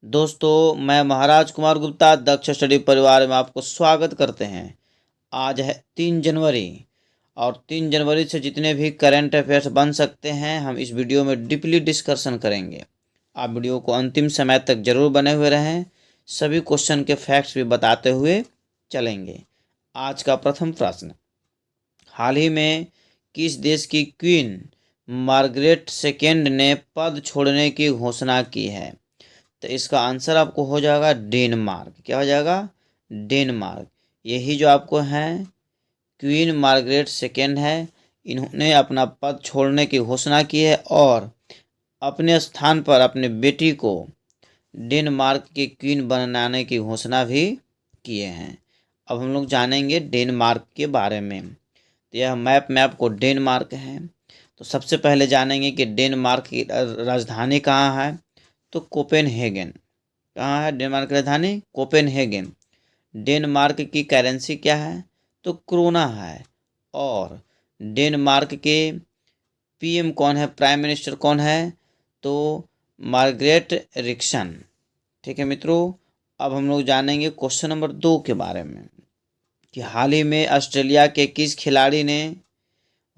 दोस्तों, मैं महाराज कुमार गुप्ता दक्ष स्टडी परिवार में आपको स्वागत करते हैं। आज है 3 जनवरी और 3 जनवरी से जितने भी करंट अफेयर्स बन सकते हैं हम इस वीडियो में डीपली डिस्कशन करेंगे। आप वीडियो को अंतिम समय तक जरूर बने हुए रहें, सभी क्वेश्चन के फैक्ट्स भी बताते हुए चलेंगे। आज का प्रथम प्रश्न, हाल ही में किस देश की क्वीन मार्गरेट सेकेंड ने पद छोड़ने की घोषणा की है? तो इसका आंसर आपको हो जाएगा डेनमार्क। क्या हो जाएगा? डेनमार्क। यही जो आपको है क्वीन मार्गरेट सेकेंड है, इन्होंने अपना पद छोड़ने की घोषणा की है और अपने स्थान पर अपने बेटी को डेनमार्क की क्वीन बनाने की घोषणा भी किए हैं। अब हम लोग जानेंगे डेनमार्क के बारे में। तो यह मैप में आपको डेनमार्क है। तो सबसे पहले जानेंगे कि डेनमार्क की राजधानी कहाँ है। तो कोपेनहेगन। कहाँ है डेनमार्क की राजधानी? कोपेनहेगन। डेनमार्क की करेंसी क्या है? तो क्रोना है। और डेनमार्क के पीएम कौन है, प्राइम मिनिस्टर कौन है? तो मार्गरेट रिक्सन। ठीक है मित्रों, अब हम लोग जानेंगे क्वेश्चन नंबर 2 के बारे में कि हाल ही में ऑस्ट्रेलिया के किस खिलाड़ी ने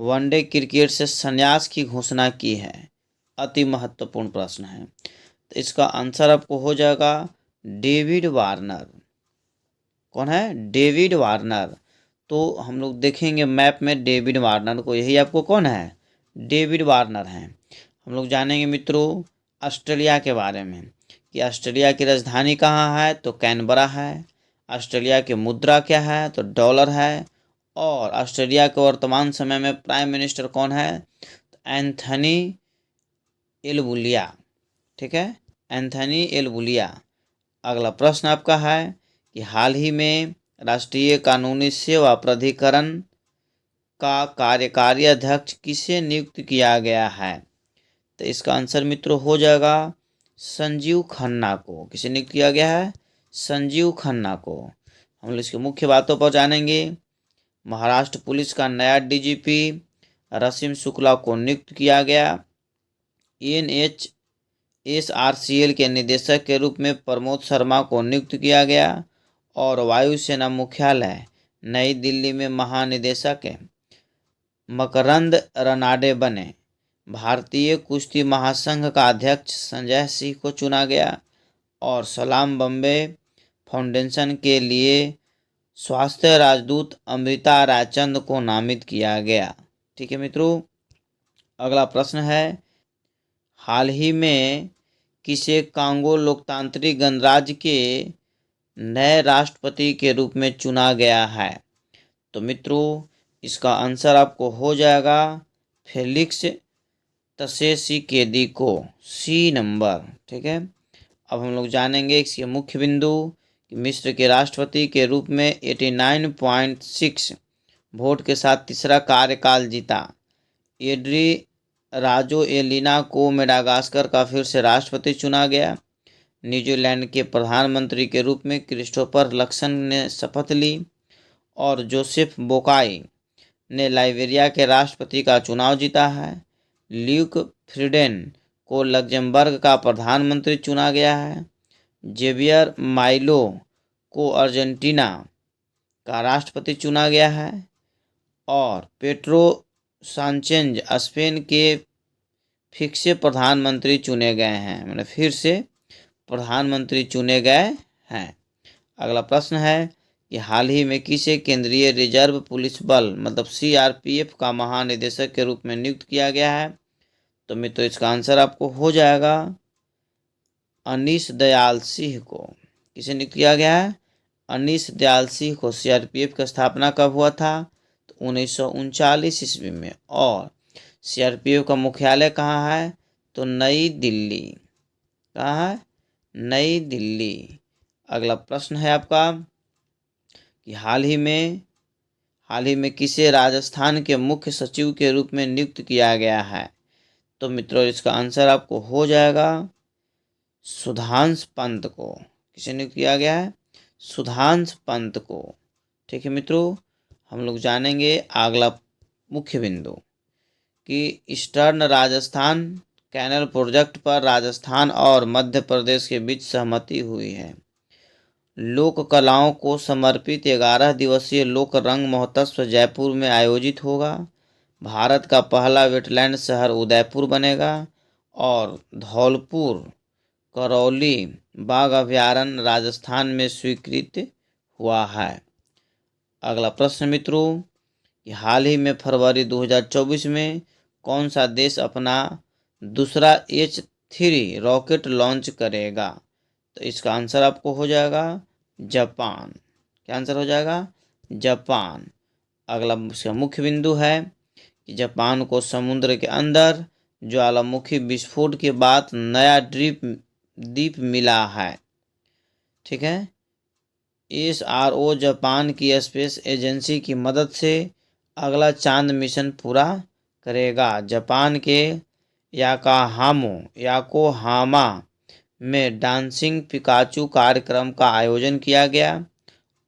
वनडे क्रिकेट से संन्यास की घोषणा की है? अति महत्वपूर्ण प्रश्न है। तो इसका आंसर आपको हो जाएगा डेविड वार्नर। कौन है? David Warner. तो हम लोग देखेंगे मैप में डेविड वार्नर को, यही आपको कौन है? डेविड वार्नर हैं। हम लोग जानेंगे मित्रों ऑस्ट्रेलिया के बारे में कि ऑस्ट्रेलिया की राजधानी कहाँ है? तो कैनबरा है। ऑस्ट्रेलिया की मुद्रा क्या है? तो डॉलर है। और ऑस्ट्रेलिया के वर्तमान समय में प्राइम मिनिस्टर कौन है? तो एंथनी एल्बुलिया। ठीक है, एंथनी एल्बुलिया। अगला प्रश्न आपका है कि हाल ही में राष्ट्रीय कानूनी सेवा प्राधिकरण का कार्यकारी अध्यक्ष किसे नियुक्त किया गया है? तो इसका आंसर मित्रों हो जाएगा संजीव खन्ना को। किसे नियुक्त किया गया है? संजीव खन्ना को। हम लोग इसके मुख्य बातों पर जानेंगे। महाराष्ट्र पुलिस का नया डीजीपी रसीम शुक्ला को नियुक्त किया गया। NHSRCL के निदेशक के रूप में प्रमोद शर्मा को नियुक्त किया गया। और वायुसेना मुख्यालय नई दिल्ली में महानिदेशक मकरंद रनाडे बने। भारतीय कुश्ती महासंघ का अध्यक्ष संजय सिंह को चुना गया। और सलाम बम्बे फाउंडेशन के लिए स्वास्थ्य राजदूत अमृता रायचंद को नामित किया गया। ठीक है मित्रों, अगला प्रश्न है हाल ही में किसे कांगो लोकतांत्रिक गणराज्य के नए राष्ट्रपति के रूप में चुना गया है? तो मित्रों इसका आंसर आपको हो जाएगा फेलिक्स त्शेसिकेदी को, सी नंबर। ठीक है, अब हम लोग जानेंगे इसके मुख्य बिंदु कि मिस्र के राष्ट्रपति के रूप में 89.6 वोट के साथ तीसरा कार्यकाल जीता। एड्री राजो एलिना को मेडागास्कर का फिर से राष्ट्रपति चुना गया। न्यूजीलैंड के प्रधानमंत्री के रूप में क्रिस्टोफर लक्सन ने शपथ ली। और जोसेफ बोकाई ने लाइबेरिया के राष्ट्रपति का चुनाव जीता है। ल्यूक फ्रीडेन को लग्जमबर्ग का प्रधानमंत्री चुना गया है। जेवियर माइलो को अर्जेंटीना का राष्ट्रपति चुना गया है। और पेट्रो सांचेज स्पेन के फिर से प्रधानमंत्री चुने गए हैं, मतलब फिर से प्रधानमंत्री चुने गए हैं। अगला प्रश्न है कि हाल ही में किसे केंद्रीय रिजर्व पुलिस बल मतलब CRPF का महानिदेशक के रूप में नियुक्त किया गया है? तो मित्रों इसका आंसर आपको हो जाएगा अनीश दयाल सिंह को। किसे नियुक्त किया गया है? अनीश दयाल सिंह को। CRPF की स्थापना कब हुआ था? तो 1939 ईस्वी में। और CRPF का मुख्यालय कहाँ है? तो नई दिल्ली। कहाँ है? नई दिल्ली। अगला प्रश्न है आपका कि हाल ही में किसे राजस्थान के मुख्य सचिव के रूप में नियुक्त किया गया है? तो मित्रों इसका आंसर आपको हो जाएगा सुधांश पंत को। किसे नियुक्त किया गया है? सुधांश पंत को। ठीक है मित्रों, हम लोग जानेंगे अगला मुख्य बिंदु कि ईस्टर्न राजस्थान कैनल प्रोजेक्ट पर राजस्थान और मध्य प्रदेश के बीच सहमति हुई है। लोक कलाओं को समर्पित 11 दिवसीय लोक रंग महोत्सव जयपुर में आयोजित होगा। भारत का पहला वेटलैंड शहर उदयपुर बनेगा और धौलपुर करौली बाघ अभयारण्य राजस्थान में स्वीकृत हुआ है। अगला प्रश्न मित्रों, कि हाल ही में फरवरी 2024 में कौन सा देश अपना दूसरा H3 रॉकेट लॉन्च करेगा? तो इसका आंसर आपको हो जाएगा जापान। क्या आंसर हो जाएगा? जापान। अगला इसका मुख्य बिंदु है कि जापान को समुद्र के अंदर ज्वालामुखी विस्फोट के बाद नया द्वीप मिला है। ठीक है। ISRO जापान की स्पेस एजेंसी की मदद से अगला चांद मिशन पूरा करेगा। जापान के याकोहामा में डांसिंग पिकाचू कार्यक्रम का आयोजन किया गया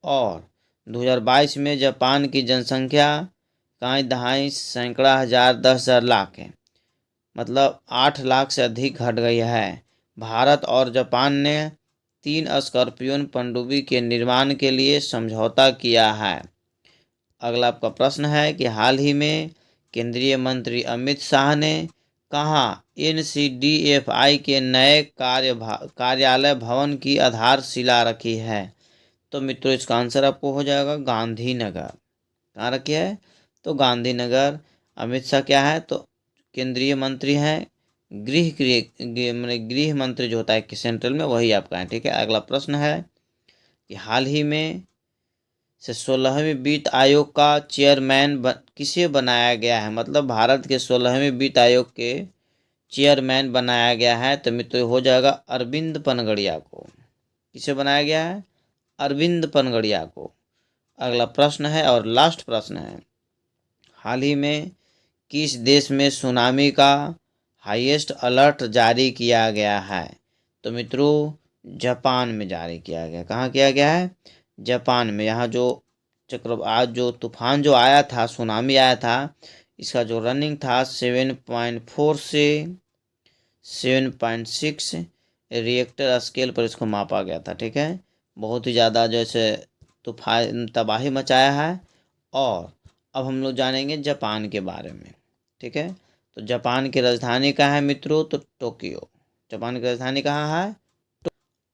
और 2022 में जापान की जनसंख्या कहीं दहाई सैकड़ा हज़ार 10,000 लाख है, मतलब 8 लाख से अधिक घट गई है। भारत और जापान ने 3 स्कॉर्पियन पनडुब्बी के निर्माण के लिए समझौता किया है। अगला आपका प्रश्न है कि हाल ही में केंद्रीय मंत्री अमित शाह ने कहाँ NCDFI के नए कार्यालय भवन की आधारशिला रखी है? तो मित्रों इसका आंसर आपको हो जाएगा गांधीनगर। कहाँ रखी है? तो गांधीनगर। अमित शाह क्या है? तो केंद्रीय मंत्री हैं, गृह मंत्री जो होता है कि सेंट्रल में, वही आपका है। ठीक है। अगला प्रश्न है कि हाल ही में से 16वें वित्त आयोग का चेयरमैन किसे बनाया गया है? मतलब भारत के 16वें वित्त आयोग के चेयरमैन बनाया गया है। तो मित्रों हो जाएगा अरविंद पनगड़िया को। किसे बनाया गया है? अरविंद पनगड़िया को। अगला प्रश्न है और लास्ट प्रश्न है, हाल ही में किस देश में सुनामी का हाईएस्ट अलर्ट जारी किया गया है? तो मित्रों जापान में जारी किया गया। कहाँ किया गया है? जापान में। यहाँ जो जो तूफान जो आया था, सुनामी आया था, इसका जो रनिंग था 7.4 से 7.6 रिएक्टर स्केल पर इसको मापा गया था। ठीक है। बहुत ही ज़्यादा जैसे तूफान तबाही मचाया है। और अब हम लोग जानेंगे जापान के बारे में। ठीक है। तो जापान की राजधानी कहाँ है मित्रों? तो टोक्यो। जापान की राजधानी कहाँ है?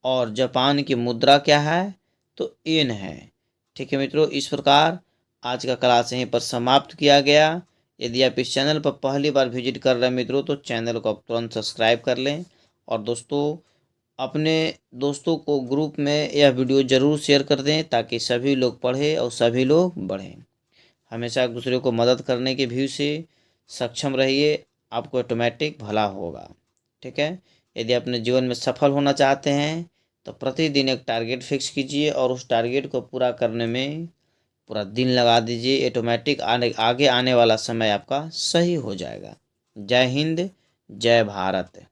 और जापान की मुद्रा क्या है? तो येन है। ठीक है मित्रों, इस प्रकार आज का क्लास यहीं पर समाप्त किया गया। यदि आप इस चैनल पर पहली बार विजिट कर रहे हैं मित्रों, तो चैनल को आप तुरंत सब्सक्राइब कर लें और दोस्तों अपने दोस्तों को ग्रुप में यह वीडियो ज़रूर शेयर कर दें ताकि सभी लोग पढ़ें और सभी लोग बढ़ें। हमेशा एक दूसरे को मदद करने के व्यू से सक्षम रहिए, आपको ऑटोमेटिक भला होगा। ठीक है। यदि अपने जीवन में सफल होना चाहते हैं तो प्रतिदिन एक टारगेट फिक्स कीजिए और उस टारगेट को पूरा करने में पूरा दिन लगा दीजिए। ऑटोमेटिक आगे आने वाला समय आपका सही हो जाएगा। जय हिंद, जय भारत।